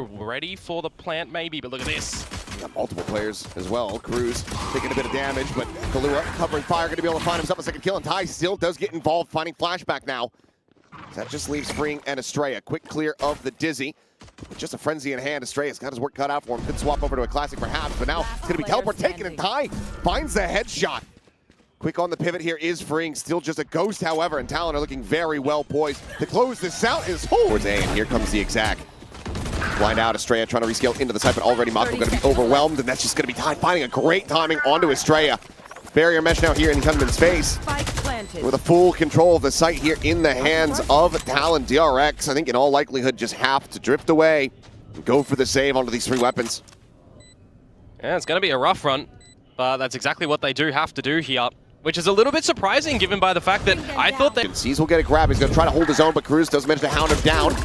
Ready for the plant maybe, but look at this. Got multiple players as well. Cruz taking a bit of damage, but Kahlua covering fire, going to be able to find himself a second kill, and Ty still does get involved, finding flashback now. That just leaves Freeing and Estrella. Quick clear of the Dizzy. With just a frenzy in hand, Estrella's got his work cut out for him. Could swap over to a classic perhaps, but now it's going to be teleport taken, and Ty finds the headshot. Quick on the pivot here is Freeing, still just a ghost, however, and Talon are looking very well poised to close this out. Is towards A, and here comes the exact. Blind out, Estrella trying to rescale into the site, but already Mako going to be overwhelmed, and that's just going to be Ty finding a great timing onto Estrella. Barrier mesh now here in Hunman's face. With a full control of the site here in the hands of Talon. DRX, I think in all likelihood, just have to drift away and go for the save onto these three weapons. Yeah, it's going to be a rough run, but that's exactly what they do have to do here, which is a little bit surprising given by the fact that I thought that... Sees will get a grab, he's going to try to hold his own, but Cruz does manage to hound him down.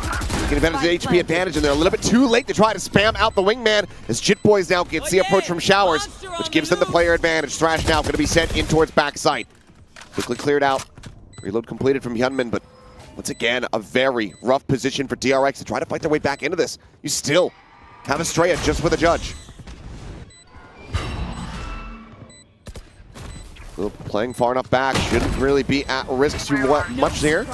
Taking advantage of the HP advantage, and they're a little bit too late to try to spam out the wingman as Jit Boys now gets the approach from Showers, which gives them the player advantage. Thrash now going to be sent in towards backside. Quickly cleared out. Reload completed from Hyunmin, but once again, a very rough position for DRX to try to fight their way back into this. You still have Estrella just with a judge. Playing far enough back, shouldn't really be at risk too much here.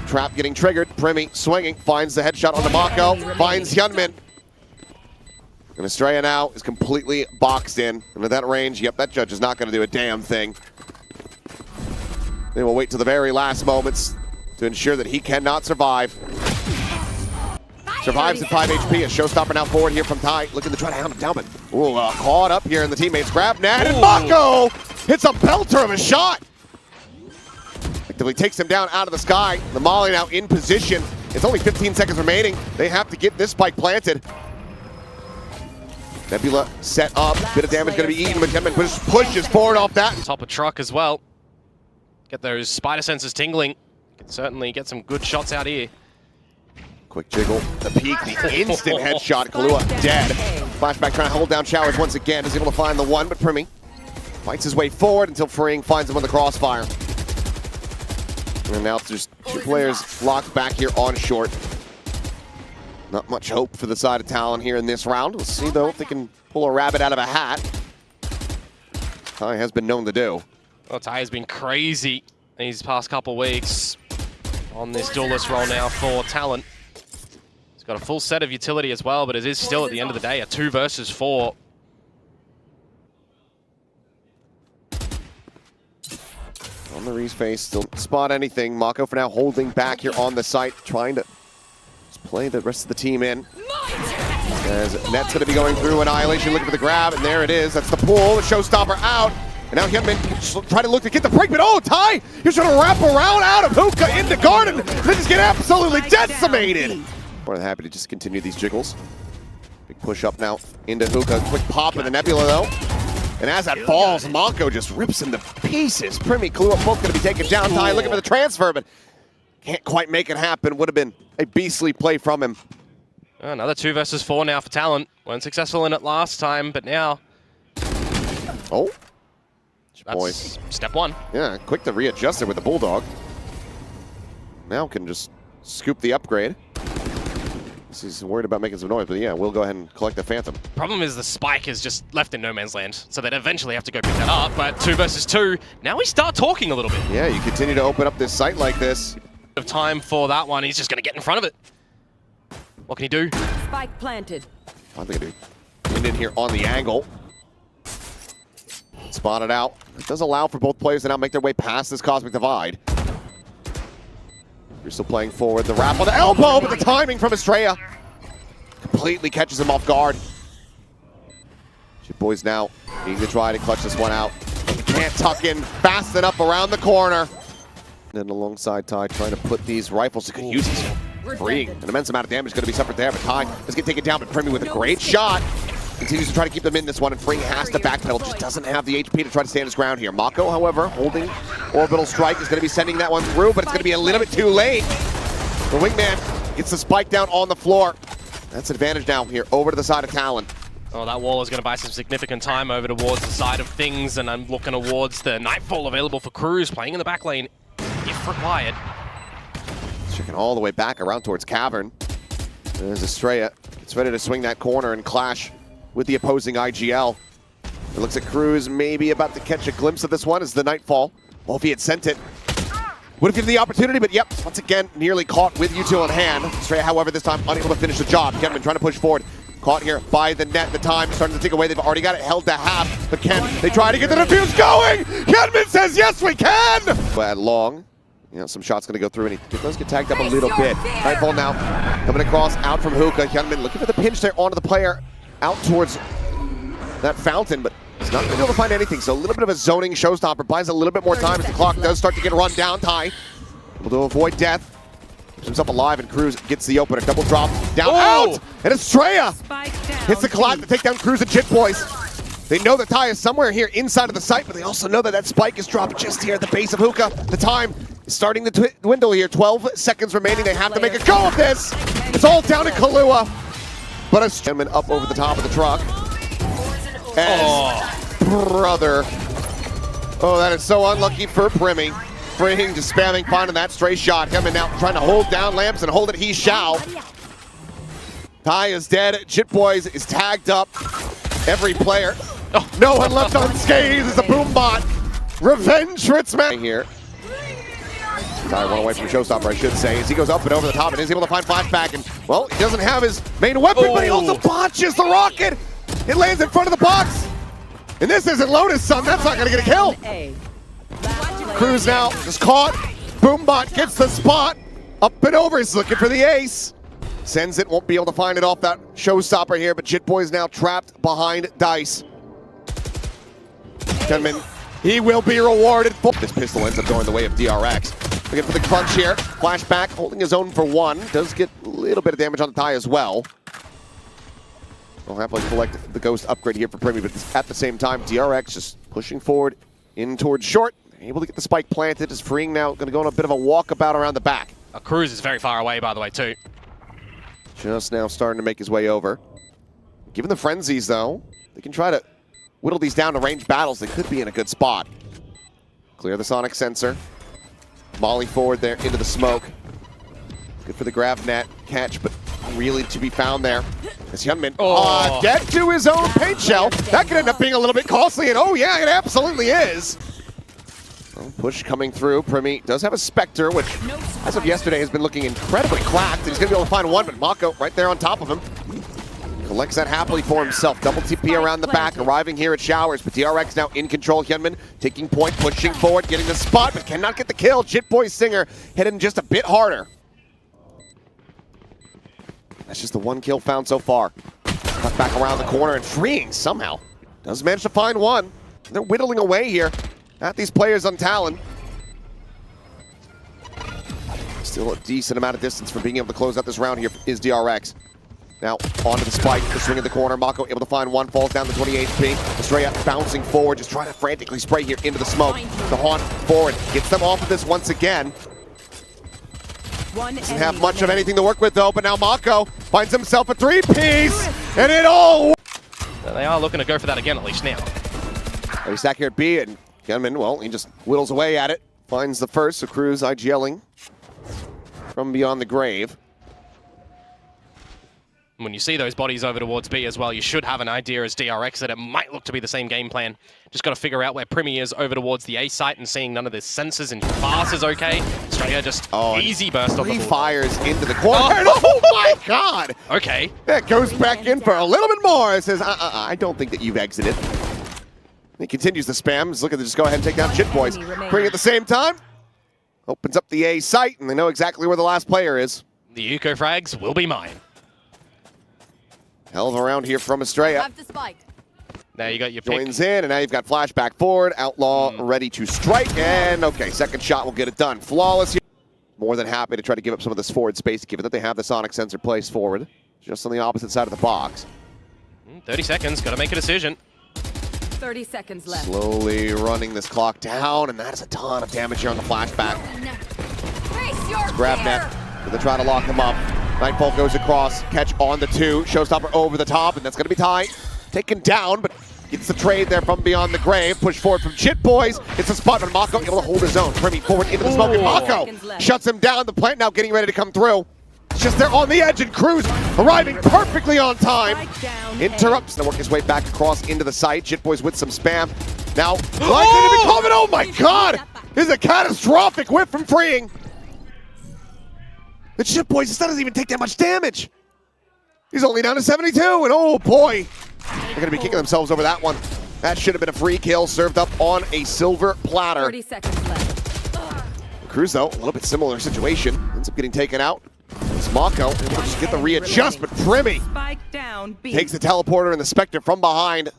Trap getting triggered, Primi swinging, finds the headshot on the Mako, finds Hyunmin. And Estrella now is completely boxed in. And at that range, yep, that judge is not going to do a damn thing. They will wait to the very last moments to ensure that he cannot survive. Survives at 5 HP, a showstopper now forward here from Ty, looking to try to hound him down, but caught up here in the teammates grab net, and Mako hits a belter of a shot. Effectively takes him down out of the sky. The Molly now in position. It's only 15 seconds remaining. They have to get this spike planted. Nebula set up, bit of damage going to be eaten, but Kenman pushes forward off that. Top of truck as well. Get those spider senses tingling. Can certainly get some good shots out here. Quick jiggle, the peak, the instant headshot. Kahlua dead. Flashback trying to hold down Showers once again. Is able to find the one, but Primi fights his way forward until Freeing finds him on the crossfire. And now there's two players locked back here on short. Not much hope for the side of Talon here in this round. We'll see though if they can pull a rabbit out of a hat. Ty has been known to do. Well, Ty has been crazy these past couple weeks on this duelist role now for Talon. He's got a full set of utility as well, but it is still at the end of the day a 2 versus 4. On the Ree's face, still spot anything. Mako for now holding back here on the site, trying to just play the rest of the team in. As Net's going to be going through Annihilation, looking for the grab, and there it is. That's the pull, the showstopper out. And now Hyunmin try to look to get the break, but oh, Ty, he's trying to wrap around out of Hookah into Garden. They just get absolutely decimated. More than happy to just continue these jiggles. Big push up now into Hookah. Quick pop in the Nebula though. And as that falls, Mako just rips into pieces. Primi, Kahlua both going to be taken down. Ty looking for the transfer, but can't quite make it happen. Would have been a beastly play from him. Another 2 versus 4 now for Talon. Weren't successful in it last time, but now... Oh. That's boys. Step 1. Yeah, quick to readjust it with the Bulldog. Now can just scoop the upgrade. He's worried about making some noise, but yeah, we'll go ahead and collect the Phantom. Problem is the spike is just left in no man's land, so they'd eventually have to go pick that up, but 2 versus 2, now we start talking a little bit. Yeah, you continue to open up this site like this. Of time for that one, he's just going to get in front of it. What can he do? Spike planted. Finally going to lean in here on the angle. Spotted out. It does allow for both players to now make their way past this Cosmic Divide. You're still playing forward. The wrap on the elbow, but the timing from Estrella completely catches him off guard. Jit Boys now needing to try to clutch this one out. He can't tuck in fast enough around the corner. And then alongside Ty trying to put these rifles to good use. Freeing. An immense amount of damage going to be suffered there, but Ty is going to take it down, but Primi with a great shot. Continues to try to keep them in this one, and Freeing has to backpedal. Just doesn't have the HP to try to stand his ground here. Mako, however, holding Orbital Strike, is going to be sending that one through, but it's going to be a little bit too late. The wingman gets the spike down on the floor. That's advantage now here over to the side of Talon. Oh, that wall is going to buy some significant time over towards the side of things, and I'm looking towards the Nightfall available for Cruz, playing in the back lane if required. Checking all the way back around towards Cavern. There's Estrella It's ready to swing that corner and clash with the opposing IGL. It looks like Cruz maybe about to catch a glimpse of this one as the Nightfall. Well, if he had sent it, would have given the opportunity, but yep, once again, nearly caught with util in hand. Stray, however, this time unable to finish the job. Kenman trying to push forward. Caught here by the net. The time starting to tick away. They've already got it held to half. But they try to get the defuse going. Kenman says, yes, we can. But long, some shots going to go through, and he does get tagged up a little bit. Nightfall now coming across out from Hookah. Kenman looking for the pinch there onto the player out towards that fountain, but he's not going to be able to find anything. So a little bit of a zoning showstopper. Buys a little bit more time as the clock does start to get run down. Ty able to avoid death. Keeps himself alive, and Cruz gets the opener. Double drop down, out, and Estrella hits the collide to take down Cruz and Jit Boys. They know that Ty is somewhere here inside of the site, but they also know that that spike is dropped just here at the base of Hookah. The time is starting to dwindle here. 12 seconds remaining. They have to make a go of this. It's all down to Kahlua, but a gentleman up over the top of the truck. Brother. Oh, that is so unlucky for Primmy. Fring just spamming, finding that stray shot. Coming now, trying to hold down Lamps and hold it, he shall. Ty is dead. Jit Boys is tagged up. Every player. Oh, no one left unscathed as a boom bot. Revenge Ritzman here. Ty one away from showstopper, I should say, as he goes up and over the top and is able to find flashback. And, well, he doesn't have his main weapon, but he also botches the rocket. It lands in front of the box. And this isn't Lotus, son. That's not going to get a kill. Cruz now is caught. Boombot gets the spot. Up and over. He's looking for the ace. Sends it. Won't be able to find it off that showstopper here, but Jit Boy's now trapped behind Dice. Kenman, he will be rewarded. This pistol ends up going the way of DRX. Looking for the crunch here. Flashback, holding his own for one. Does get a little bit of damage on the tie as well. We'll happily collect the Ghost upgrade here for Primmy, but at the same time, DRX just pushing forward in towards short. Able to get the spike planted. Is Freeing now going to go on a bit of a walkabout around the back. Cruz is very far away, by the way, too. Just now starting to make his way over. Given the frenzies, though, they can try to whittle these down to range battles. They could be in a good spot. Clear the sonic sensor. Molly forward there into the smoke. Good for the grab net catch, but really to be found there. As Hyunmin dead to his own paint shell. That could end up being a little bit costly, and oh yeah, it absolutely is. Well, push coming through. Primmy does have a Spectre, which as of yesterday has been looking incredibly cracked. He's going to be able to find one, but Mako right there on top of him. Collects that happily for himself. Double TP around the back, arriving here at Showers, but DRX now in control. Hyunmin taking point, pushing forward, getting the spot, but cannot get the kill. Jit Boy Singer hitting just a bit harder. That's just the one kill found so far. Cut back around the corner, and Freeing somehow does manage to find one. They're whittling away here at these players on Talon. Still a decent amount of distance from being able to close out this round here is DRX. Now onto the spike, the swing in the corner. Mako able to find one, falls down to 20 HP. Estrella bouncing forward, just trying to frantically spray here into the smoke. The haunt forward, gets them off of this once again. Doesn't have much of anything to work with though, but now Mako finds himself a three-piece, and it all... They are looking to go for that again, at least now. He's back here at B, and Kenman, well, he just whittles away at it. Finds the first, so Cruz IGLing from beyond the grave. When you see those bodies over towards B as well, you should have an idea as DRX that it might look to be the same game plan. Just got to figure out where Primmy is over towards the A site and seeing none of the sensors, and fast is okay. Straight just easy burst on the ball. Fires into the corner. Oh my god! Okay. That goes back in for a little bit more. It says, I don't think that you've exited. He continues the spam. He's looking to just go ahead and take down Jit Boys. Bring at the same time. Opens up the A site, and they know exactly where the last player is. The eco frags will be mine. Hell of a round here from Estrella. Have the spike. Now you got your pick. Joins in, and now you've got flashback forward. Outlaw ready to strike, and okay, second shot will get it done. Flawless here. More than happy to try to give up some of this forward space, given that they have the sonic sensor placed forward, just on the opposite side of the box. 30 seconds, got to make a decision. 30 seconds left. Slowly running this clock down, and that is a ton of damage here on the flashback. Grab net. They're trying to lock them up. Nightfall goes across, catch on the two. Showstopper over the top, and that's going to be Ty. Taken down, but gets the trade there from beyond the grave. Push forward from Jit Boys. It's a spot, but Mako able to hold his own. Primmy forward into the smoke, and Mako shuts him down. The plant now getting ready to come through. It's just they're on the edge, and Cruz arriving perfectly on time. Interrupts, and work his way back across into the site. Jitboys with some spam. Now, likely to be coming. Oh my god! This is a catastrophic whip from Freeing. The Jitboys, this doesn't even take that much damage. He's only down to 72, and oh boy. They're going to be kicking themselves over that one. That should have been a free kill served up on a silver platter. 30 seconds left. Cruz, though, a little bit similar situation. Ends up getting taken out. It's Mako able to just get the readjust, but Primmy takes the teleporter and the Spectre from behind.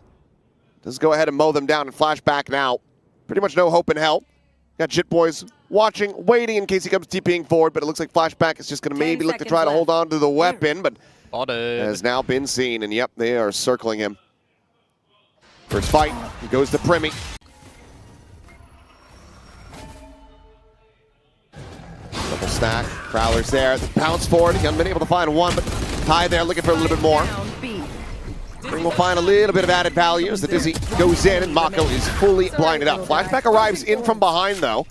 Does go ahead and mow them down and flash back now. Pretty much no hope in hell. Got Jitboys watching, waiting in case he comes TPing forward, but it looks like Flashback is just going to maybe look to try to hold on to the weapon, but has now been seen, and yep, they are circling him. First fight, he goes to Primmy. Double stack, Prowler's there, the bounce forward, he hasn't been able to find one, but Ty there looking for a little bit more. Ring will find a little bit of added value as the Dizzy goes in, and Mako is fully blinded up. Flashback arrives in from behind, though.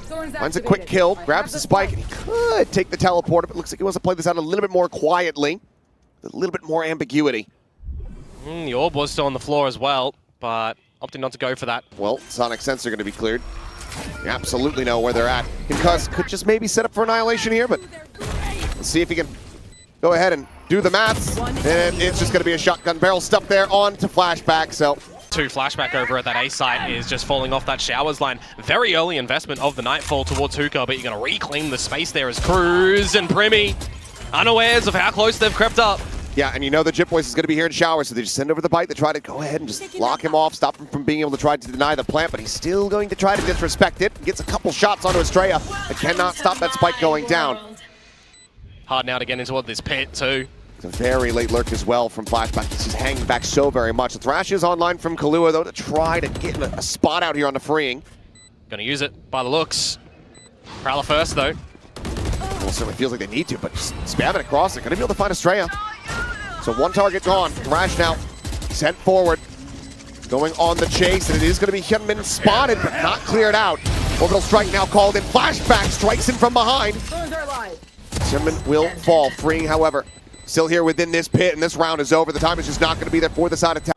Finds a quick kill, grabs the spike, and he could take the teleporter, but looks like he wants to play this out a little bit more quietly. A little bit more ambiguity. The orb was still on the floor as well, but opted not to go for that. Well, Sonic Sensor going to be cleared. You absolutely know where they're at. Cuz could just maybe set up for annihilation here, but let's see if he can go ahead and do the maths. And it's just going to be a shotgun barrel stuff there on to Flashback, so... Flashback over at that A site is just falling off that showers line. Very early investment of the Nightfall towards Hookah, but you're going to reclaim the space there as Cruz and Primmy unawares of how close they've crept up. Yeah, and you know the Jitboys is going to be here in showers, so they just send over the bite. They try to go ahead and just lock him off, stop him from being able to try to deny the plant, but he's still going to try to disrespect it. Gets a couple shots onto Estrella, but cannot stop that spike going down. Hard now to get into this pit, too. It's a very late lurk as well from Flashback. He's just hanging back so very much. The Thrash is online from Kahlua, though, to try to get a spot out here on the Freeing. Gonna use it by the looks. Prowler first, though. Well, it certainly feels like they need to, but just spamming across. They're gonna be able to find Estrella. So one target gone. Thrash now sent forward. Going on the chase, and it is gonna be Hyunmin spotted, but not cleared out. Orbital strike now called in. Flashback strikes him from behind. Hyunmin will fall. Freeing, however, still here within this pit, and this round is over. The time is just not going to be there for the side of town.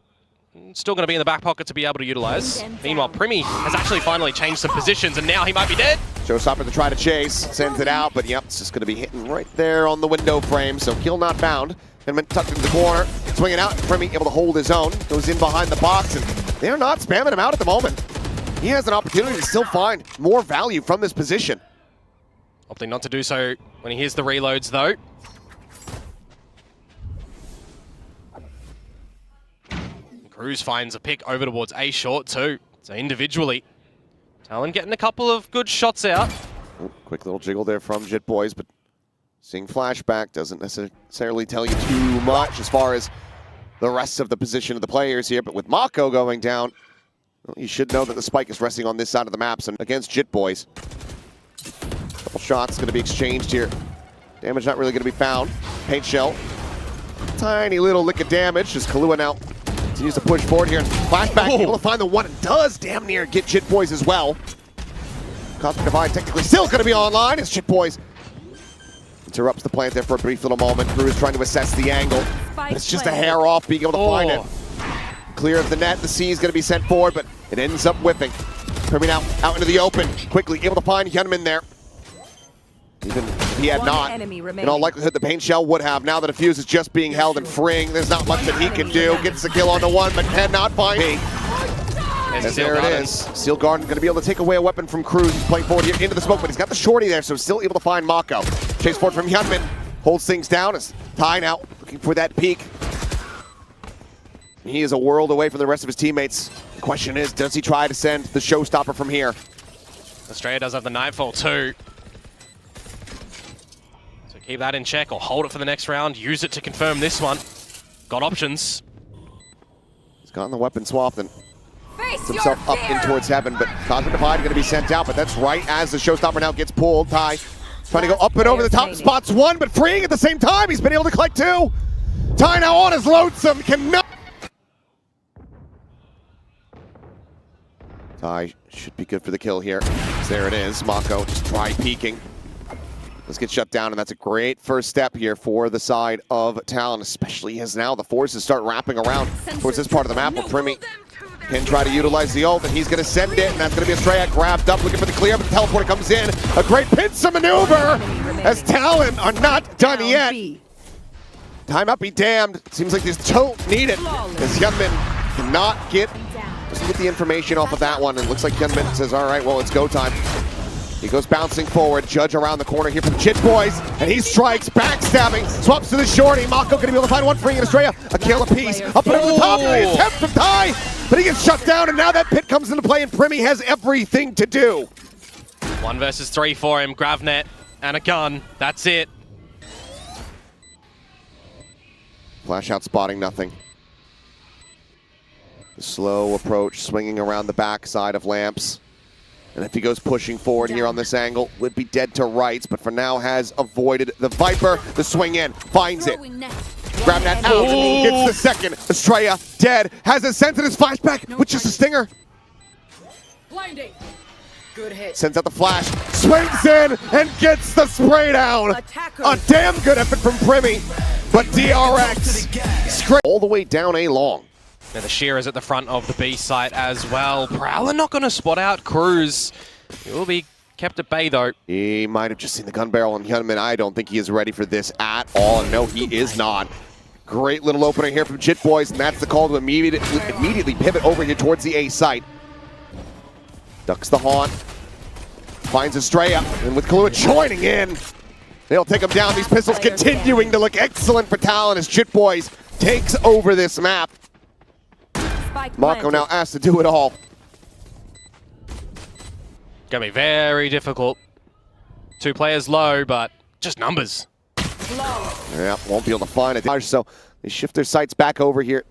Still going to be in the back pocket to be able to utilize. Meanwhile, Primmy has actually finally changed some positions, and now he might be dead. Showstopper to try to chase, sends it out, but yep, it's just going to be hitting right there on the window frame, so kill not found. And tucked into the corner, swinging out, Primmy able to hold his own, goes in behind the box, and they're not spamming him out at the moment. He has an opportunity to still find more value from this position. Opting not to do so when he hears the reloads, though. Cruz finds a pick over towards A short too. So individually, Talon getting a couple of good shots out. Ooh, quick little jiggle there from Jitboys, but seeing Flashback doesn't necessarily tell you too much as far as the rest of the position of the players here. But with Mako going down, well, you should know that the spike is resting on this side of the map. So against Jitboys, couple shots going to be exchanged here. Damage not really going to be found. Paint shell, tiny little lick of damage. Just Kahlua now continues to push forward here. Flashback able to find the one, and does damn near get Jitboys as well. Cosmic Divide technically still going to be online as Jitboys interrupts the plant there for a brief little moment. Cruz trying to assess the angle. But it's just a hair off being able to find it. Clear of the net, the C is going to be sent forward, but it ends up whipping. Coming out into the open, quickly able to find Hyunmin there. Even if he had not, in all likelihood, the paint shell would have. Now the defuse is just being held and Freeing. There's not much that he can do. Gets the kill on the one, but cannot find me. And there it is. Steel Garden going to be able to take away a weapon from Cruz. He's playing forward here into the smoke, but he's got the shorty there, so still able to find Mako. Chase forward from Hyunmin. Holds things down as Ty now looking for that peak. He is a world away from the rest of his teammates. The question is, does he try to send the showstopper from here? Australia does have the Nightfall too. Keep that in check or hold it for the next round. Use it to confirm this one. Got options. He's gotten the weapon swapped and puts himself up in towards heaven, but Cosmic Divide going to be sent out, but that's right as the showstopper now gets pulled. Ty trying to go up and over the top, spots one, but Freeing at the same time. He's been able to collect two. Ty now on his lonesome, cannot. Ty should be good for the kill here. There it is, Mako just try peeking. Let's get shut down, and that's a great first step here for the side of Talon, especially as now the forces start wrapping around towards this part of the map where Primi can try to utilize the ult, and he's going to send it, and that's going to be Estrella grabbed up, looking for the clear, but the teleporter comes in. A great pincer maneuver as Talon are not done yet. Time up be damned. Seems like this don't need it, as Hyunmin cannot doesn't get the information off of that one, and looks like Hyunmin says, all right, well, it's go time. He goes bouncing forward, Judge around the corner here from Chit Boys, and he strikes, backstabbing, swaps to the shorty. Mako gonna be able to find one, freeing in Estrella, a kill apiece, up and over the top, and the attempt to tie, but he gets shut down, and now that pit comes into play, and Primi has everything to do. 1 versus 3 for him, Gravnet and a gun, that's it. Flash out spotting nothing. The slow approach, swinging around the backside of Lamps. And if he goes pushing forward here on this angle, would be dead to rights, but for now has avoided the Viper. The swing in, finds it. Grab that out, gets the second. Estrella dead, has a sense in his flashback, with just a stinger. Blinding. Good hit. Sends out the flash, swings in, and gets the spray down. A damn good effort from Primi, but DRX all the way down A long. Now the Shearer's at the front of the B site as well. Prowler not going to spot out Cruz. He will be kept at bay though. He might have just seen the gun barrel on Hyunmin. I don't think he is ready for this at all. No, he is not. Great little opening here from Chit Boys, and that's the call to immediately pivot over here towards the A site. Ducks the haunt. Finds Estrella, and with Kahlua joining in, they'll take him down. These pistols continuing to look excellent for Talon as Chit Boys takes over this map. Mako now asked to do it all. Gonna be very difficult. 2 players low, but just numbers. Yeah, won't be able to find it. So they shift their sights back over here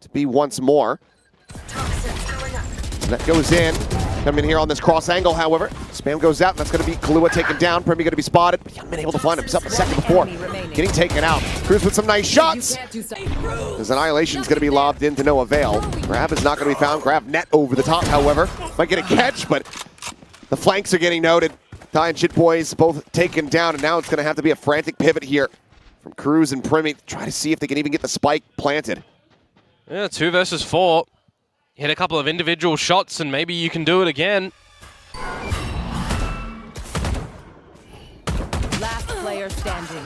to be once more. And that goes in. Coming in here on this cross angle, however. Spam goes out, and that's going to be Kahlua taken down. Primi going to be spotted, but he hasn't been able to find himself a second before getting taken out. Cruz with some nice shots. His Annihilation's going to be lobbed in to no avail. Grab is not going to be found. Grab net over the top, however. Might get a catch, but the flanks are getting noted. Ty and Chit Boys both taken down, and now it's going to have to be a frantic pivot here from Cruz and Primi to try to see if they can even get the spike planted. Yeah, 2 versus 4. Hit a couple of individual shots, and maybe you can do it again. Last player standing.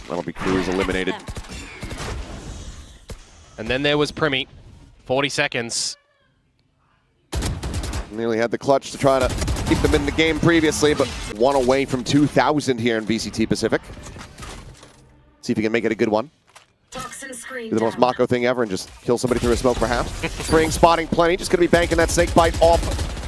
That'll be Cruz eliminated. And then there was Primi. 40 seconds. Nearly had the clutch to try to keep them in the game previously, but 1 away from 2,000 here in Vct Pacific. See if he can make it a good one. Do the most Mako thing ever and just kill somebody through a smoke, perhaps. Spring spotting plenty. Just going to be banking that snake bite off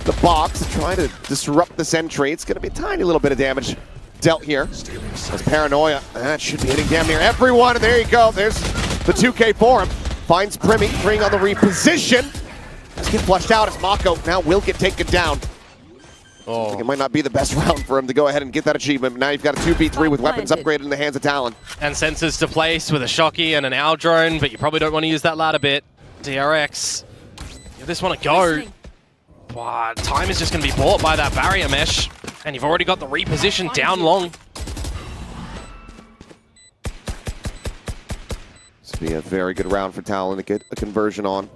the box to try to disrupt the sentry. It's going to be a tiny little bit of damage dealt here. That's Paranoia. That should be hitting damn near everyone. And there you go. There's the 2K for him. Finds Primi. Bring on the reposition. Let's get flushed out as Mako now will get taken down. I think it might not be the best round for him to go ahead and get that achievement. Now you've got a 2v3 with weapons upgraded in the hands of Talon. And sensors to place with a Shocky and an Owl drone, but you probably don't want to use that ladder bit. DRX. You just want to go. But time is just going to be bought by that barrier mesh. And you've already got the reposition down long. This will be a very good round for Talon to get a conversion on.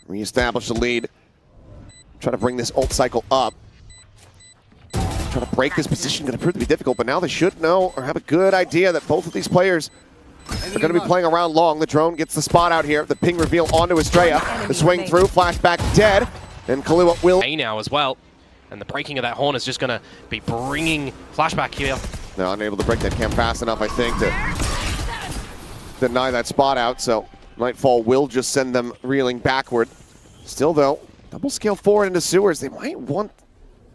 Reestablish the lead. Try to bring this ult cycle up. Trying to break this position, going to prove to be difficult, but now they should know or have a good idea that both of these players are going to be playing around long. The drone gets the spot out here. The ping reveal onto Estrella. The swing through, flashback dead, and Kahlua will... A now as well, and the breaking of that horn is just going to be bringing flashback here. They're unable to break that cam fast enough, I think, to deny that spot out, so Nightfall will just send them reeling backward. Still, though, double scale forward into sewers. They might want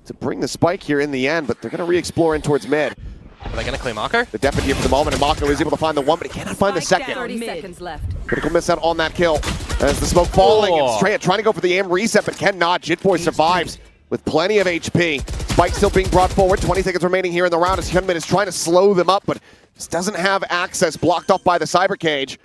to bring the spike here in the end, but they're going to re-explore in towards mid. Are they going to clear Mako? The depth here for the moment, and Mako is able to find the one, but he cannot find the second. 30 seconds left. Critical miss out on that kill. As the smoke falling, and Estrella trying to go for the aim reset, but cannot. Jitboy survives with plenty of HP. Spike still being brought forward. 20 seconds remaining here in the round as Hyunmin is trying to slow them up, but just doesn't have access, blocked off by the cyber cage.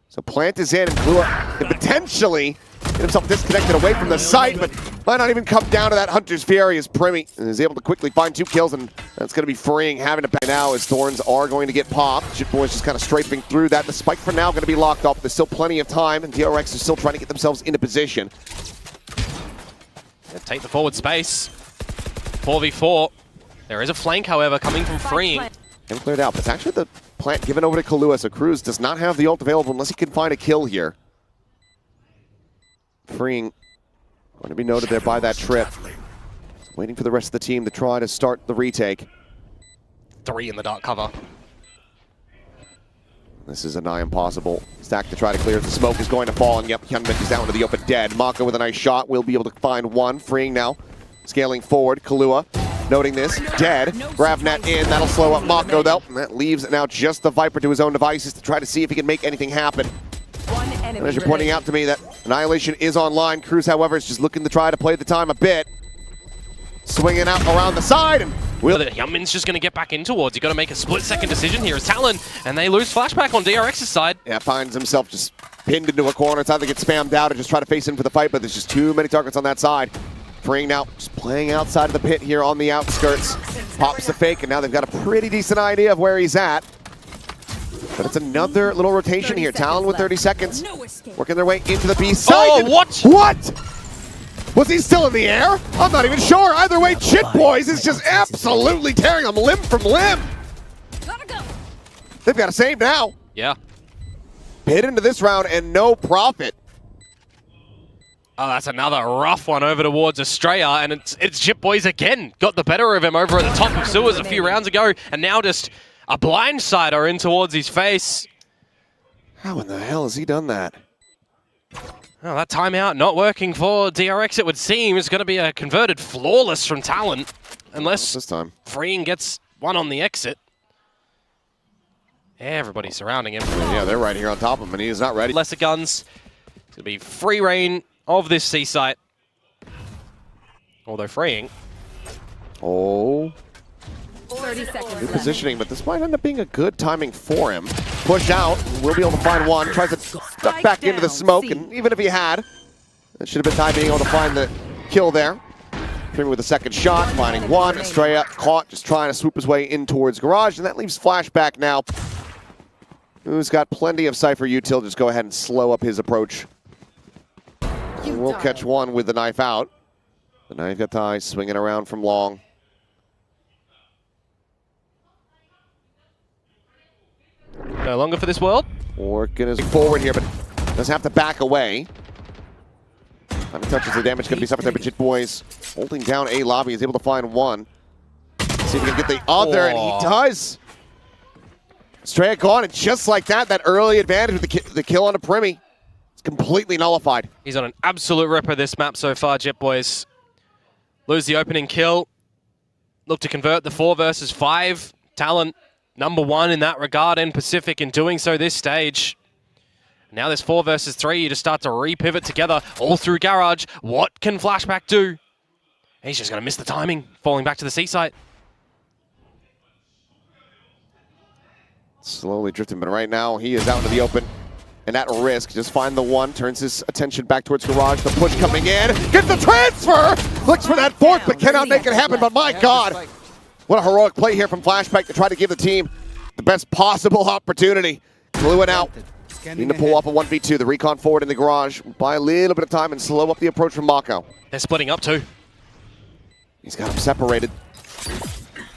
So plant is in, and Kahlua can potentially Get himself disconnected away from the site, but might not even come down to that Hunter's Fury as Primi is able to quickly find 2 kills, and that's going to be freeing having to pay now as Thorns are going to get popped. Jitboy's just kind of strafing through that. The spike for now going to be locked up. There's still plenty of time, and DRX is still trying to get themselves into position. Yeah, take the forward space. 4v4. There is a flank, however, coming from Freeing. And cleared out, but it's actually the plant given over to Kahlua, so Cruz does not have the ult available unless he can find a kill here. Freeing going to be noted there by that trip. Waiting for the rest of the team to try to start the retake. 3 in the dark cover. This is a nigh impossible stack to try to clear. The smoke is going to fall, and yep, Hyunmin is down to the open dead. Mako with a nice shot will be able to find one. Freeing now, scaling forward. Kahlua noting this, dead. Gravnet in, that'll slow up Mako though. And that leaves now just the Viper to his own devices to try to see if he can make anything happen. And as you're pointing out to me that Annihilation is online. Cruz, however, is just looking to try to play the time a bit. Swinging out around the side, and Hyunmin's just going to get back in towards. You've got to make a split-second decision here as Talon, and they lose flashback on DRX's side. Yeah, finds himself just pinned into a corner. It's either get spammed out or just try to face in for the fight, but there's just too many targets on that side. Freeing now, just playing outside of the pit here on the outskirts. Pops the fake, and now they've got a pretty decent idea of where he's at. But it's another little rotation here. Talon with 30 seconds. Working their way into the B side. Oh, what? What? Was he still in the air? I'm not even sure. Either way, Jitboys is just absolutely tearing him limb from limb. They've got to save now. Yeah. Hit into this round and no profit. Oh, that's another rough one over towards Estrella, and it's Jitboys again. Got the better of him over at the top of sewers a few rounds ago, and now just a blindsider in towards his face. How in the hell has he done that? Oh, that timeout not working for DRX, it would seem. It's going to be a converted flawless from Talon, unless this time Freeing gets one on the exit. Everybody's surrounding him. Yeah, they're right here on top of him, and he is not ready. Lesser guns. It's going to be free reign of this C site. Although Freeing. Oh. 30 seconds Good positioning, but this might end up being a good timing for him. Push out, we'll be able to find one. Tries to duck back into the smoke, and even if he had, it should have been time being able to find the kill there. Primi with a second shot, finding one. Estrella caught, just trying to swoop his way in towards Garage, and that leaves Flashback now. Who's got plenty of Cypher util, just go ahead and slow up his approach. And we'll catch one with the knife out. The knife got ties, swinging around from long. No longer for this world. Working his forward here, but does have to back away. Time he touches the damage going to be suffered there, but Jitboys holding down A lobby is able to find one. See if he can get the other, and he does. Straight gone, and just like that, that early advantage with the kill on a Primi, it's completely nullified. He's on an absolute ripper this map so far, Jitboys. Lose the opening kill. Look to convert the 4 versus 5. Talon #1 in that regard, and Pacific in doing so this stage. Now there's 4 versus 3. You just start to re-pivot together all through Garage. What can Flashback do? He's just going to miss the timing, falling back to the C site. Slowly drifting, but right now he is out into the open. And at risk, just find the one, turns his attention back towards Garage. The push coming in, gets the transfer! Looks for that fourth, but cannot make it happen, but my God! What a heroic play here from Flashback to try to give the team the best possible opportunity. Kahlua out. Need to pull off a 1v2. The recon forward in the Garage. Buy a little bit of time and slow up the approach from Mako. They're splitting up too. He's got him separated.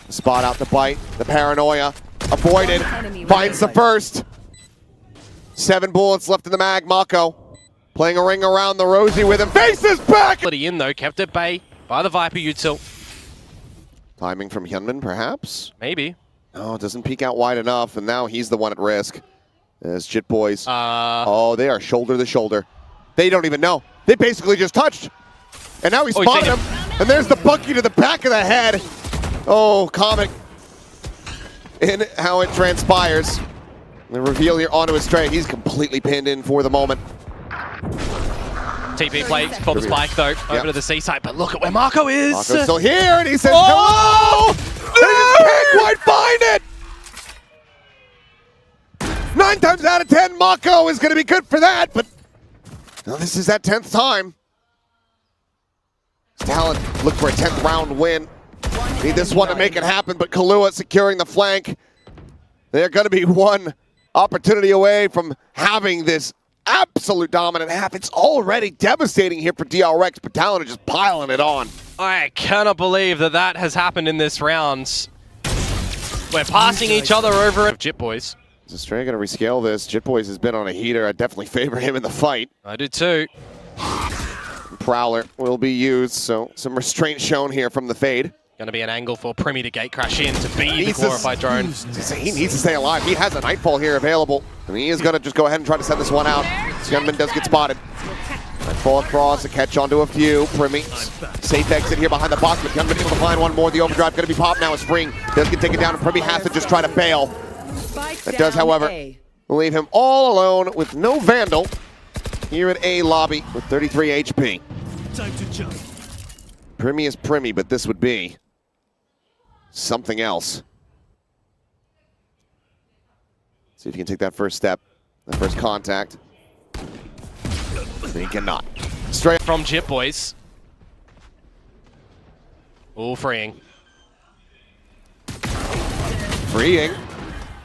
The spot out to bite. The paranoia. Avoided. Finds the first. 7 bullets left in the mag. Mako playing a ring around the Rosie with him. Faces back! In though, kept at bay by the Viper util. Timing from Hyunmin, perhaps? Maybe. No, it doesn't peek out wide enough, and now he's the one at risk. As Jitboys. Oh, they are shoulder to shoulder. They don't even know. They basically just touched. And now he spotted him. And there's the bunkie to the back of the head. Oh, comic. In how it transpires. The reveal here onto his straight. He's completely pinned in for the moment. TP play for the spike though, over to the C site, but look at where Mako is! Mako's still here, and he says, hello! No! They just can't quite find it! 9 times out of 10, Mako is going to be good for that, but Now this is that 10th time. Talon look for a 10th round win. Need this one to make it happen, but Kahlua securing the flank. They're going to be one opportunity away from having this absolute dominant half. It's already devastating here for DRX, but Talon are just piling it on. I cannot believe that that has happened in this round. We're passing each other over. Jit Boys. Is Estrella going to rescale this? Jit Boys has been on a heater. I definitely favor him in the fight. I do too. Prowler will be used, so some restraint shown here from the fade. Going to be an angle for Primi to gate crash in to be the glorified drone. He needs to stay alive. He has a Nightfall here available, and he is going to just go ahead and try to send this one out. Gunman does get spotted. Nightfall across, a catch onto a few. Primi, safe exit here behind the box, but Gunman able to find one more. The overdrive going to be popped now as Spring does get taken down, and Primi has to just try to bail. That does, however, leave him all alone with no Vandal here at A lobby with 33 HP. Time to jump. Primi is Primi, but this would be something else. See if he can take that first step, that first contact. He cannot. Straight From Jit Boys. All freeing. freeing.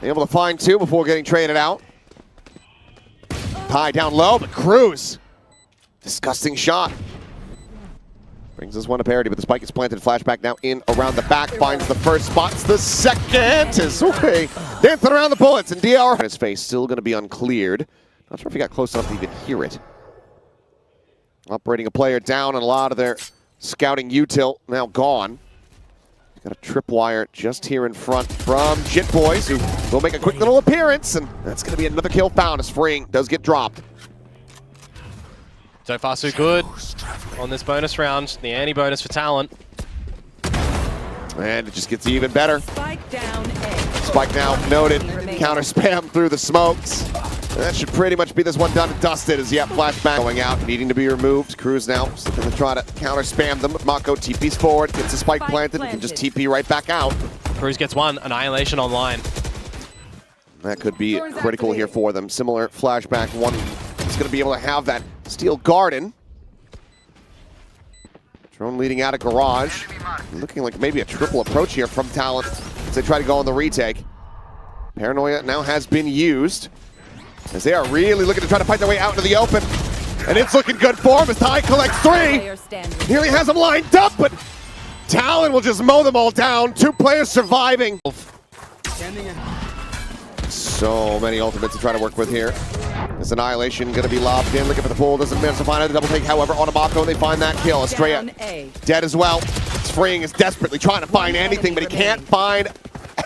Able to find two before getting traded out. Pie down low, but Cruz. Disgusting shot. Brings us one to parity, but the spike is planted. Flashback now in around the back. Finds the first spot. The second is okay. Dancing around the bullets, and DR. His face still going to be uncleared. Not sure if he got close enough to even hear it. Operating a player down, and a lot of their scouting util now gone. Got a tripwire just here in front from Jit Boys, who will make a quick little appearance, and that's going to be another kill found as Freeing does get dropped. So far, so good on this bonus round. The anti-bonus for Talon. And it just gets even better. Spike down A. Spike now noted. Counter spam through the smokes. And that should pretty much be this one done and dusted as yet flashback going out, needing to be removed. Cruz now going to try to counter spam them. Mako TP's forward, gets the spike planted, and can just TP right back out. Cruz gets one. Annihilation online. That could be critical here for them. Similar flashback. One is going to be able to have that steel garden. Drone leading out of garage. Looking like maybe a triple approach here from Talon as they try to go on the retake. Paranoia now has been used, as they are really looking to try to fight their way out into the open. And it's looking good for him as Ty collects three. Nearly has them lined up, but Talon will just mow them all down. Two players surviving. So many ultimates to try to work with here. This Annihilation going to be lobbed in, looking for the pull. Doesn't manage to find it. The double take, however, on Mako, they find that kill. Estrella dead as well. Freeing is desperately trying to find anything, but he can't find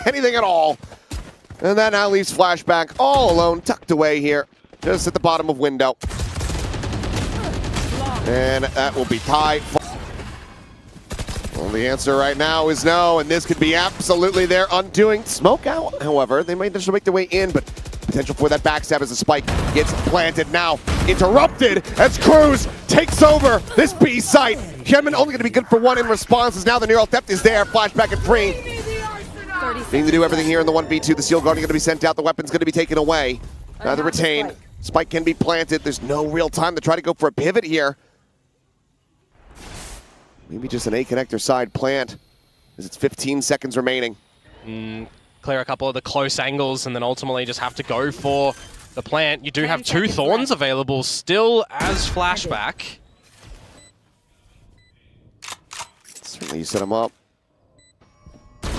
anything at all. And that now leaves Flashback all alone, tucked away here, just at the bottom of window. And that will be Ty. Well, the answer right now is no, and this could be absolutely their undoing. Smoke out, however, they may just make their way in, but potential for that backstab as the spike gets planted now. Interrupted as Cruz takes over this B site. Genman only going to be good for one in response, as now the neural depth is there. Flashback at free. Needing to do everything here in the 1v2. The Seal Guardian going to be sent out. The weapon's going to be taken away. Neither retained. Spike can be planted. There's no real time to try to go for a pivot here. Maybe just an A connector side plant, as it's 15 seconds remaining. Clear a couple of the close angles and then ultimately just have to go for the plant. You do have two Thorns available still as Flashback. Certainly you set him up.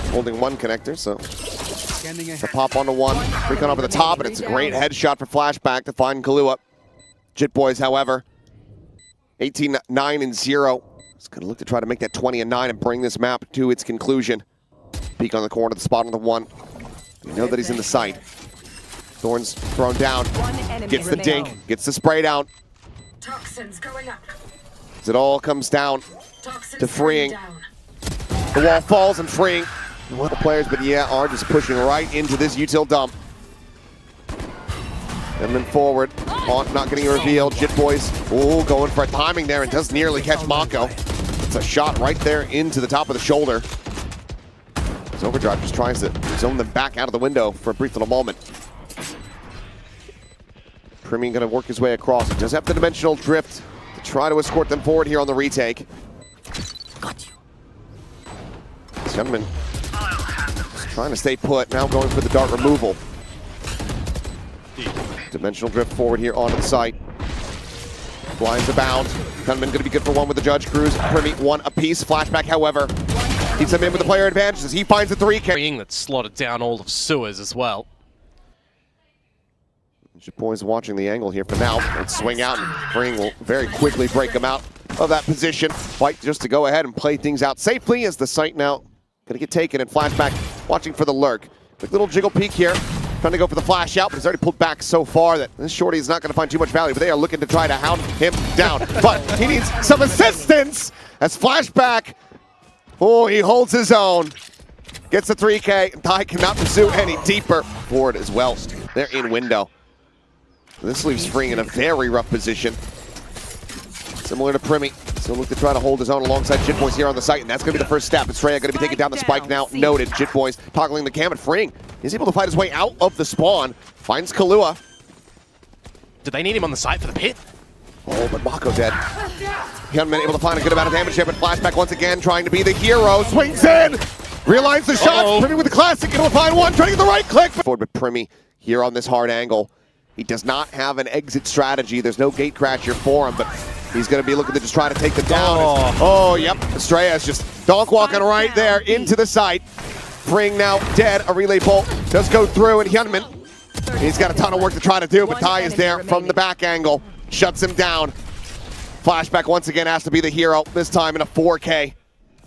Holding one connector, so the pop onto one, recon over the top, and it's a great headshot for Flashback to find Kahlua. Jit Boys, however, 18-9-0. It's going to look to try to make that 20-9 and bring this map to its conclusion. Peek on the corner, the spot on the one. You know that he's in the sight. Thorns thrown down, gets the dink, gets the spray down. Toxins going up. As it all comes down to freeing. The wall falls and freeing. One of the players, but yeah, are just pushing right into this util dump. And then forward, not getting a reveal. Jit Boys, going for a timing there and does nearly catch Mako. It's a shot right there into the top of the shoulder. As Overdrive just tries to zone them back out of the window for a brief little moment. Primi gonna work his way across. He does have the dimensional drift to try to escort them forward here on the retake. Got you. This gentleman is trying to stay put, now going for the dart removal. Dimensional drift forward here onto the site. Blinds abound. Gunman gonna be good for one with the judge. Cruz, Primi, one apiece. Flashback, however, keeps him in with the player advantage as he finds the 3K. That's slotted down all of sewers as well. Boys watching the angle here for now. Let's swing out, and Freeing will very quickly break him out of that position. Fight just to go ahead and play things out safely as the site now gonna get taken, and Flashback watching for the lurk. Quick little jiggle peek here. Trying to go for the flash out, but he's already pulled back so far that this shorty is not going to find too much value, but they are looking to try to hound him down. But he needs some assistance as Flashback, oh, he holds his own. Gets the 3K, and Ty cannot pursue any deeper forward as well. They're in window. This leaves Freeing in a very rough position. Similar to Primi. Still look to try to hold his own alongside Jitboys here on the site, and that's going to be the first step. Estrella going to be taking down the spike now. Noted. Jitboys toggling the cam, and Freeing is able to fight his way out of the spawn. Finds Kahlua. Do they need him on the site for the pit? Oh, but Mako dead. Hyunmin able to find a good amount of damage here, but Flashback once again trying to be the hero. Swings in! Realigns the shot. Primi with the classic. Able to find one. Trying to get the right click. Forward with Primi here on this hard angle. He does not have an exit strategy. There's no gate crasher for him, but he's going to be looking to just try to take them down. Oh, yep. Estrella is just donk walking right there into the site. Freeing now dead. A relay bolt does go through, and Hyunmin, he's got a ton of work to try to do, but Ty is there from the back angle. Shuts him down. Flashback once again has to be the hero, this time in a 4K.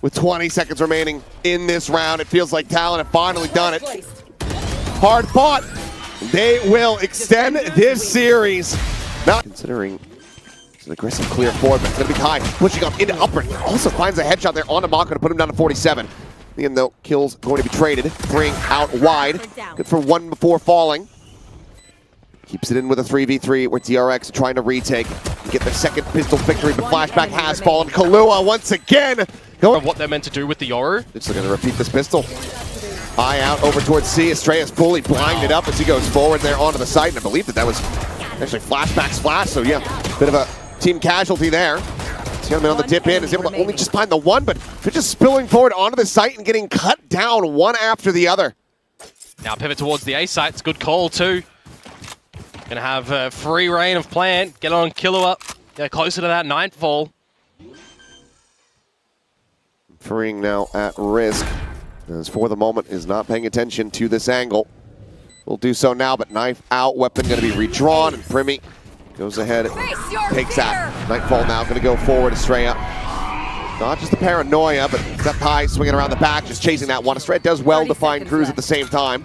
With 20 seconds remaining in this round, it feels like TLN have finally done it. Hard fought. They will extend this series. Not considering it's an aggressive clear forward, but it's going to be Ty pushing up into upper. He also finds a headshot there onto Mako to put him down to 47. Even though kill's going to be traded. Bring out wide. Good for one before falling. Keeps it in with a 3v3 where DRX trying to retake. Get the second pistol victory, but Flashback has fallen. Kahlua once again. Of what they're meant to do with the Yoru. It's going to repeat this pistol. Eye out over towards C. Estrella's fully blinded up as he goes forward there onto the site, and I believe that was actually Flashback's flash, so yeah, bit of a team casualty there. Hyunmin on the dip in is able to only just find the one, but they're just spilling forward onto the site and getting cut down one after the other. Now pivot towards the A site. It's a good call too. Gonna have free reign of plant. Get on Kahlua. Get closer to that nightfall. Freeing now at risk. As for the moment is not paying attention to this angle. Will do so now, but knife out, weapon going to be redrawn, and Primi goes ahead, takes that. Nightfall now going to go forward. Estrella, not just the paranoia, but that Ty swinging around the back, just chasing that one. Estrella does well to find Cruz at the same time.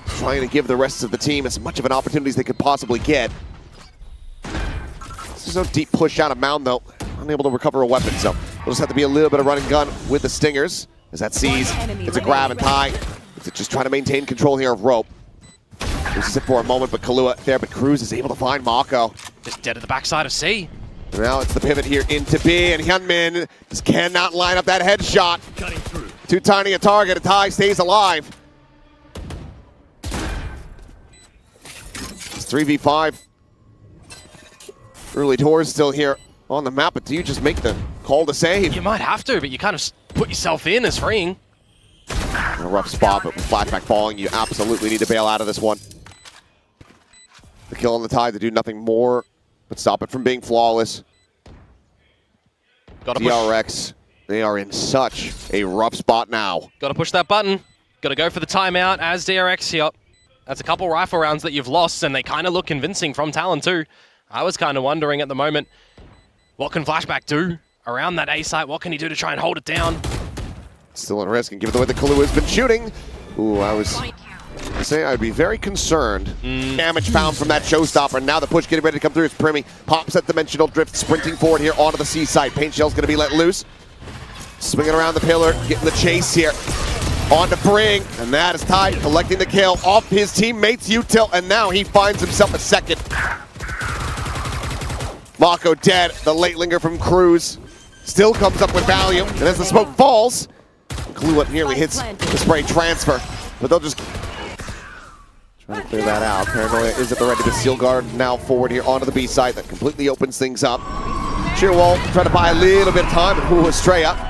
Trying to give the rest of the team as much of an opportunity as they could possibly get. This is no deep push out of mound though. Unable to recover a weapon, so we'll just have to be a little bit of run and gun with the Stingers. As that sees, it's a grab and Ty. It's just trying to maintain control here of rope. Loses it for a moment, but Kahlua there, but Cruz is able to find Mako. Just dead at the backside of C. Now it's the pivot here into B, and Hyunmin just cannot line up that headshot. Too tiny a target, and Ty stays alive. It's 3v5. Early doors still here on the map, but do you just make the call to save? You might have to, but you kind of put yourself in as Freeing. A rough spot, but with Flashback falling, you absolutely need to bail out of this one. The kill on the Tide to do nothing more but stop it from being flawless. DRX, they are in such a rough spot now. Gotta push that button. Gotta go for the timeout as DRX here. That's a couple rifle rounds that you've lost, and they kind of look convincing from TLN too. I was kind of wondering at the moment, what can Flashback do around that A site? What can he do to try and hold it down? Still at risk, and given the way the Kahlua has been shooting, ooh, I was say I'd be very concerned. Damage found from that showstopper, and now the push getting ready to come through as Primi pops that dimensional drift, sprinting forward here onto the C site. Paint shell's gonna be let loose. Swinging around the pillar, getting the chase here. On to Bring, and that is Ty collecting the kill off his teammate's util, and now he finds himself a second. Mako dead, the late linger from Cruz still comes up with value, and as the smoke falls, Kahlua nearly hits the spray transfer, but they'll just Trying to clear that out. Paranoia is at the ready to seal guard now forward here onto the B side. That completely opens things up. Shearwall trying to buy a little bit of time. Ooh, Estrella.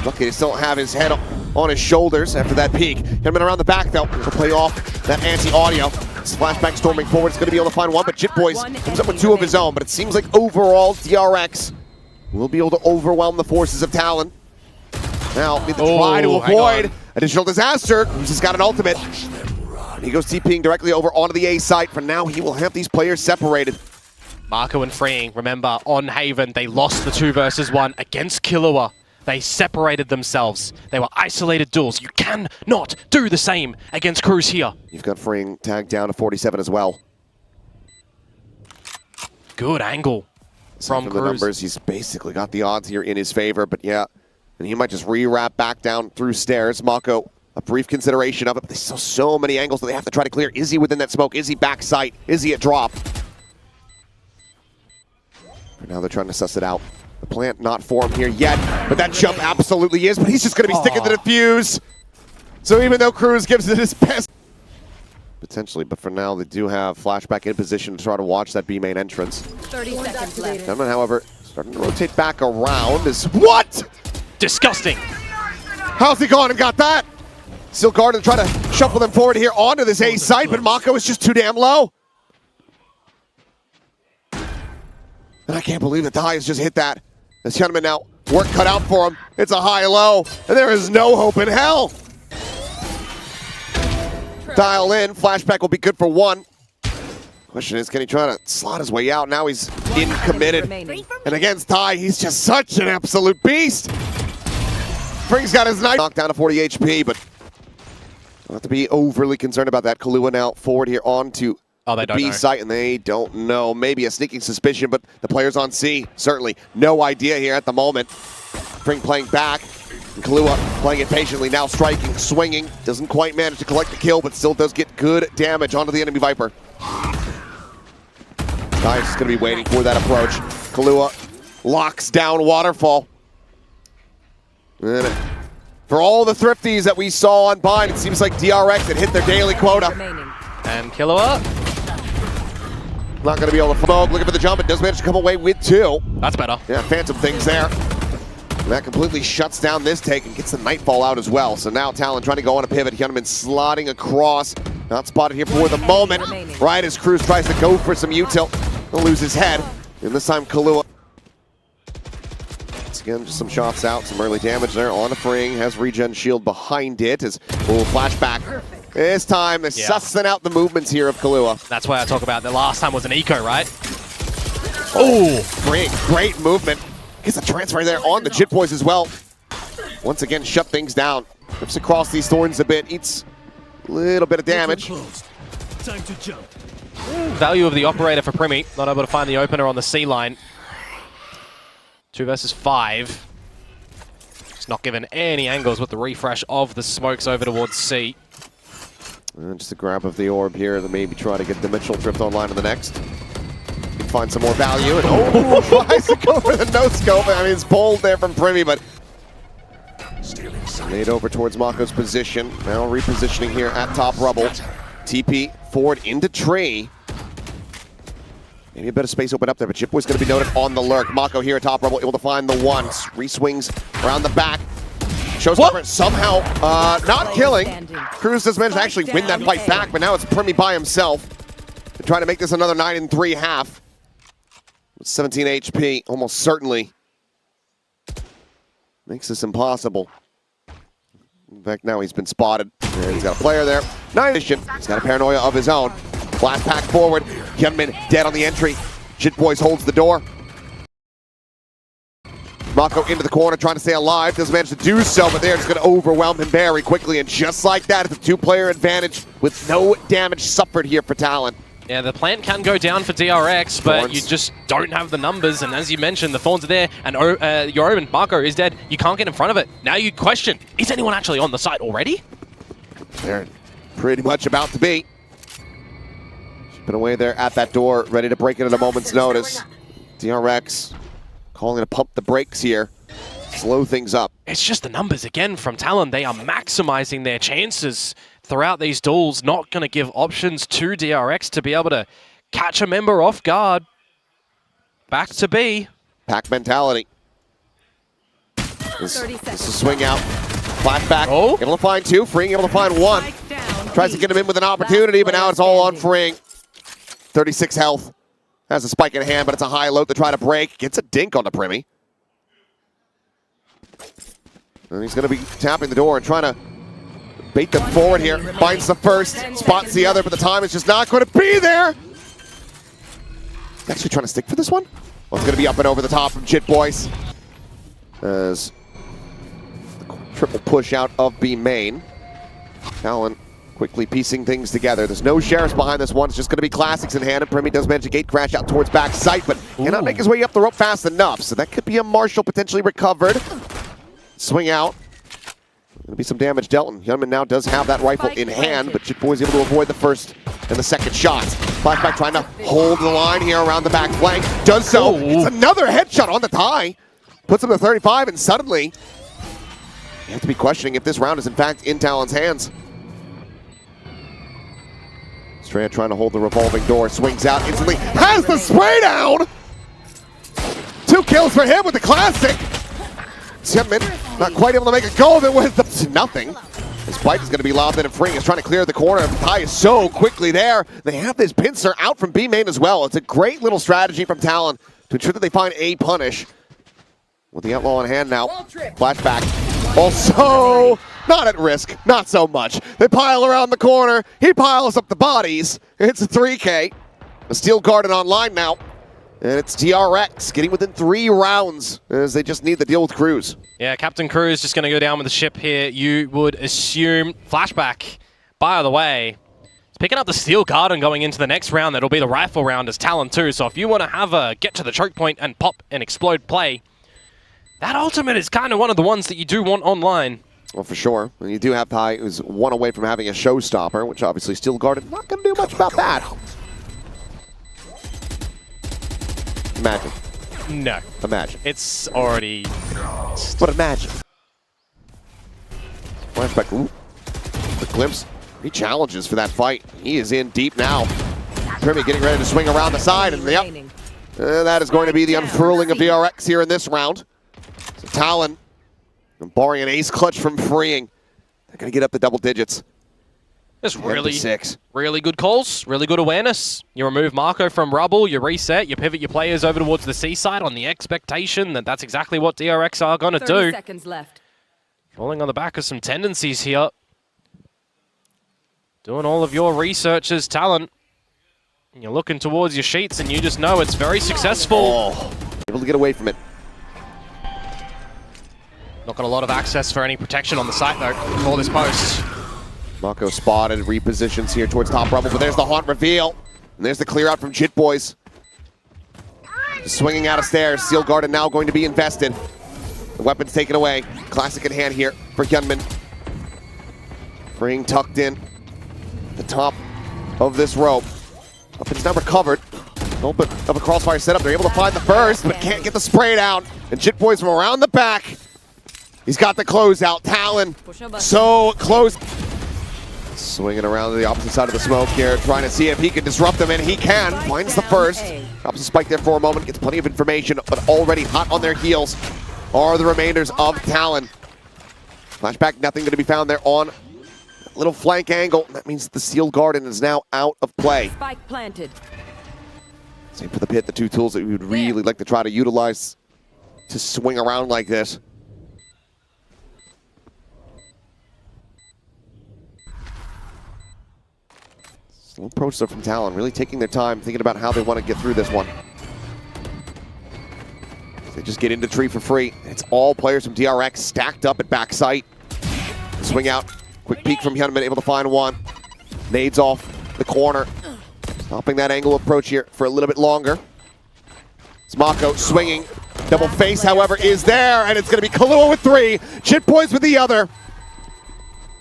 Lucky to still have his head on his shoulders after that peek. Coming around the back though to play off that anti-audio. Flashback storming forward. It's going to be able to find one, but Jitboys comes up with two of his own. But it seems like overall DRX will be able to overwhelm the forces of Talon. Now, need to try to avoid additional disaster. Cruz has got an ultimate. And he goes TPing directly over onto the A site. For now, he will have these players separated. Marco and Freeing, remember, on Haven, they lost the 2 versus 1 against Killua. They separated themselves. They were isolated duels. You cannot do the same against Cruz here. You've got Freeing tagged down to 47 as well. Good angle from the Cruz. numbers, he's basically got the odds here in his favor, but yeah. And he might just re-wrap back down through stairs. Mako, a brief consideration of it, but there's still so many angles that they have to try to clear. Is he within that smoke? Is he back sight? Is he at drop? For now, they're trying to suss it out. The plant not formed here yet, but that jump absolutely is, but he's just going to be sticking to the defuse. So even though Cruz gives it his best, potentially, but for now, they do have Flashback in position to try to watch that B main entrance. 30 seconds left. Gunman, however, starting to rotate back around is what? Disgusting. How's he gone and got that? Still guarding, trying to shuffle them forward here onto this A site, but Mako is just too damn low. And I can't believe that Ty has just hit that. This gentleman now, work cut out for him. It's a high-low, and there is no hope in hell. Dial in, Flashback will be good for 1. Question is, can he try to slot his way out? Now he's in committed. And against Ty, he's just such an absolute beast. Freeing's got his knife knocked down to 40 HP, but don't have to be overly concerned about that. Kahlua now forward here onto the B site, and they don't know. Maybe a sneaking suspicion, but the players on C, certainly no idea here at the moment. Freeing playing back, and Kahlua playing it patiently, now striking, swinging. Doesn't quite manage to collect the kill, but still does get good damage onto the enemy Viper. Ty's just going to be waiting for that approach. Kahlua locks down Waterfall. And for all the thrifties that we saw on Bind, it seems like DRX had hit their daily quota. And Killua. Not going to be able to smoke. Looking for the jump. It does manage to come away with 2. That's better. Yeah, Phantom things there. And that completely shuts down this take and gets the Nightfall out as well. So now Talon trying to go on a pivot. Hyunmin sliding across. Not spotted here for the moment. Right as Cruz tries to go for some util. He'll lose his head. And this time Kahlua. Once again, just some shots out. Some early damage there on the Freeing. Has regen shield behind it. As we'll flashback. This time, they're sussing out the movements here of Kahlua. That's why I talk about the last time was an eco, right? Oh, great movement. Gets a transfer there on the Jitboys as well. Once again, shut things down. Rips across these thorns a bit, eats a little bit of damage. Time to jump. Value of the operator for Primi. Not able to find the opener on the C line. 2 versus 5. Just not given any angles with the refresh of the smokes over towards C. And just a grab of the orb here to maybe try to get Dimensional Drift online in the next. Find some more value. And tries to go for the no-scope. I mean, it's bold there from Primi, but made over towards Mako's position. Now repositioning here at top rubble. TP forward into tree. Maybe a bit of space open up there, but Jitboy's going to be noted on the lurk. Mako here at top rubble, able to find the 1. Re-swings around the back. Shows somehow not killing. Cruz does manage to actually win that fight back, but now it's Primi by himself. They're trying to make this another 9 3 half. With 17 HP, almost certainly makes this impossible. In fact, now he's been spotted. And he's got a player there. He's got a paranoia of his own. Blast pack forward. Hyunmin dead on the entry. Jitboys holds the door. Mako into the corner, trying to stay alive. Doesn't manage to do so, but they're just going to overwhelm him very quickly. And just like that, it's a 2-player advantage with no damage suffered here for Talon. Yeah, the plant can go down for DRX, but you just don't have the numbers. And as you mentioned, the Thorns are there, and your own Marco is dead. You can't get in front of it. Now you question, is anyone actually on the site already? They're pretty much about to be. Been away there at that door, ready to break it at a moment's notice. DRX calling to pump the brakes here, slow things up. It's just the numbers again from Talon. They are maximizing their chances. throughout these duels, not going to give options to DRX to be able to catch a member off guard. Back to B. Pack mentality. This is a swing out. Flashback. Oh. Able to find two. Freeing able to find one. Tries to get him in with an opportunity, but now it's all on Freeing. 36 health. Has a spike in hand, but it's a high load to try to break. Gets a dink on the Primi. And he's going to be tapping the door and trying to bait them forward here. Finds the first, spots the other, but the time is just not going to be there. Actually trying to stick for this one. Well, it's going to be up and over the top from Jit Boys. As the triple push out of B main. Talon quickly piecing things together. There's no sheriffs behind this one. It's just going to be classics in hand. And Primi does manage to gate crash out towards back sight, but cannot make his way up the rope fast enough. So that could be a Marshall potentially recovered. Swing out. Going to be some damage dealt, and Hyunmin now does have that rifle in hand, but Jit Boy's able to avoid the first and the second shots. Flashback trying to hold the line here around the back flank. Does so. It's another headshot on the tie. Puts him to 35, and suddenly you have to be questioning if this round is in fact in Talon's hands. Estrella trying to hold the revolving door, swings out instantly, has the spray down! 2 kills for him with the classic! Hyunmin not quite able to make a go of it with the nothing. His bite is going to be lobbed in, and Freeing is trying to clear the corner. The tie is so quickly there. They have this pincer out from B main as well. It's a great little strategy from Talon to ensure that they find a punish. With the outlaw in hand now. Flashback. Also, not at risk. Not so much. They pile around the corner. He piles up the bodies. It's a 3K. The Steel Garden online now. And it's DRX getting within 3 rounds as they just need to deal with Cruz. Yeah, Captain Cruz just going to go down with the ship here. You would assume. Flashback, by the way, it's picking up the Steel Garden going into the next round. That'll be the rifle round as Talon too. So if you want to have a get to the choke point and pop and explode play, that ultimate is kind of one of the ones that you do want online. Well, for sure. And you do have Ty, who's one away from having a showstopper, which obviously Steel Garden not going to do much about that. Imagine. No. Imagine. It's already... But imagine. Flashback. Ooh. The glimpse. 3 challenges for that fight. He is in deep now. Primi getting ready to swing around the side. And yep. That is going to be the unfurling of DRX here in this round. So Talon, barring an ace clutch from Freeing, they're going to get up to double digits. Just really good calls, really good awareness. You remove Marco from rubble, you reset, you pivot your players over towards the C side on the expectation that that's exactly what DRX are going to do. 30 seconds left. Falling on the back of some tendencies here. Doing all of your research as Talent. And you're looking towards your sheets and you just know it's very successful. Oh, able to get away from it. Not got a lot of access for any protection on the site though for this post. Marco spotted, repositions here towards top rubble, but there's the haunt reveal. And there's the clear out from Jit Boys. Just swinging out of stairs. Steel Garden now going to be invested. The weapon's taken away. Classic in hand here for Hyunmin. Freeing tucked in. The top of this rope. Weapon's now recovered. A little bit of a crossfire setup. They're able to find the first, but can't get the spray down. And Jit Boys from around the back. He's got the closeout. Talon so close. Swinging around to the opposite side of the smoke here, trying to see if he can disrupt them, and he can. Finds the first. Drops a spike there for a moment, gets plenty of information, but already hot on their heels are the remainders of Talon. Flashback, nothing going to be found there on a little flank angle. That means the Steel Garden is now out of play. Spike planted. Same for the pit, the 2 tools that we would really like to try to utilize to swing around like this. Slow approach there from Talon, really taking their time, thinking about how they want to get through this one. They just get into tree for free. It's all players from DRX stacked up at backside. Swing out, quick peek from Hyunmin, able to find one. Nades off the corner. Stopping that angle approach here for a little bit longer. It's Mako swinging. Double face, however, is there, and it's going to be Kahlua with 3. Jit Boys with the other.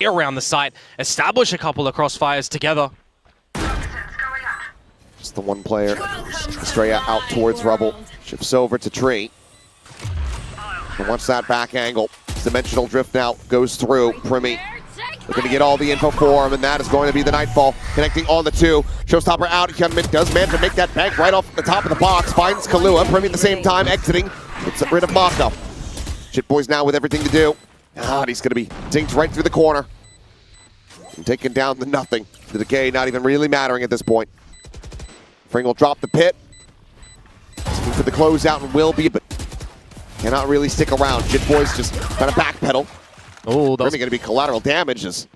Around the site, establish a couple of crossfires together. Just the one player. Estrella out towards rubble. Shifts over to tree. And once that back angle, dimensional drift now goes through. Primi Looking to get all the info for him, and that is going to be the Nightfall. Connecting on the 2. Showstopper out. Hyunmin does manage to make that bank right off the top of the box. Finds Kahlua. Primi at the same time exiting. Gets rid of Mako. Shitboy's now with everything to do. And he's going to be dinked right through the corner. And taken down to nothing. The decay not even really mattering at this point. Fring will drop the pit. Looking for the closeout and will be, but cannot really stick around. Shitboy's just trying to backpedal. Oh, that's Primi going to be collateral damage. It's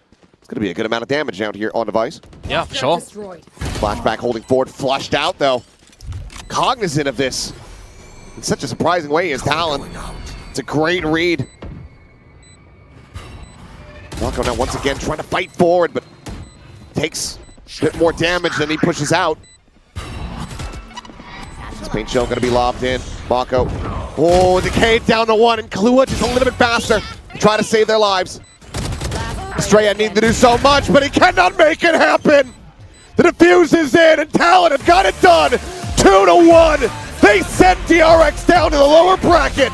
going to be a good amount of damage out here on device. yeah, for sure. Destroyed. Flashback holding forward, flushed out though. Cognizant of this in such a surprising way is Talon. It's a great read. Mako now once again trying to fight forward, but takes a bit more damage than he pushes out. This paint shell gonna be lobbed in. Mako. Oh, Decay down to 1, and Kahlua just a little bit faster. Try to save their lives. Estrella needing to do so much, but he cannot make it happen. The defuse is in, and Talon have got it done. 2-1. They sent DRX down to the lower bracket.